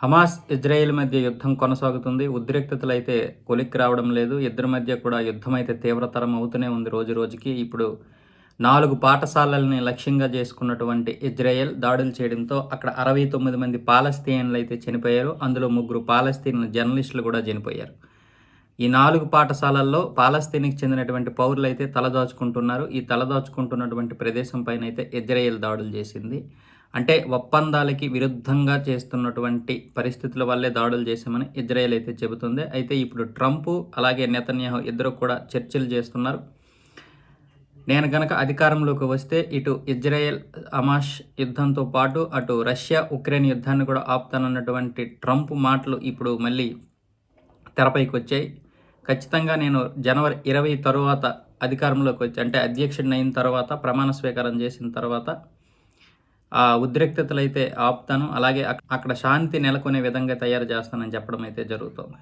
Hamas, Israel మధ్య యుద్ధం కొనసాగుతుంది. ఉద్రిక్తతలైతే కొలిక్కి రావడం లేదు. ఇద్దరి మధ్య కూడా యుద్ధం అయితే తీవ్రతరం అవుతూనే ఉంది రోజురోజుకి. ఇప్పుడు 4 పాఠశాలల్ని లక్ష్యంగా చేసుకున్నటువంటి ఇజ్రాయెల్ దాడులు చేయడంతో అక్కడ 69 మంది పాలస్తీనియన్లయితే చనిపోయారు. అందులో 3 పాలస్తీన్ జర్నలిస్టులు కూడా చనిపోయారు. ఈ 4 పాఠశాలల్లో పాలస్తీన్‌కి చెందినటువంటి పౌరులైతే తలదాచుకుంటున్నారు. ఈ తలదాచుకుంటున్నటువంటి ప్రదేశం పైనైతే ఇజ్రాయెల్ దాడులు చేసింది. అంటే ఒప్పందాలకి విరుద్ధంగా చేస్తున్నటువంటి పరిస్థితుల వల్లే దాడులు చేశామని ఇజ్రాయెల్ అయితే చెబుతుంది. అయితే ఇప్పుడు ట్రంప్ అలాగే నెతన్యాహు ఇద్దరు కూడా చర్చలు చేస్తున్నారు. నేను గనక అధికారంలోకి వస్తే ఇటు ఇజ్రాయెల్ హమాస్ యుద్ధంతో పాటు అటు రష్యా ఉక్రెయిన్ యుద్ధాన్ని కూడా ఆపుతానన్నటువంటి ట్రంప్ మాటలు ఇప్పుడు మళ్ళీ తెరపైకి వచ్చాయి. ఖచ్చితంగా నేను జనవరి 20 తరువాత అధికారంలోకి వచ్చి అంటే అధ్యక్షుడిని అయిన తర్వాత ప్రమాణ స్వీకారం చేసిన తర్వాత ఆ ఉద్రిక్తతలైతే ఆపుతాను. అలాగే అక్కడ శాంతి నెలకొనే విధంగా తయారు చేస్తానని చెప్పడం అయితే జరుగుతుంది.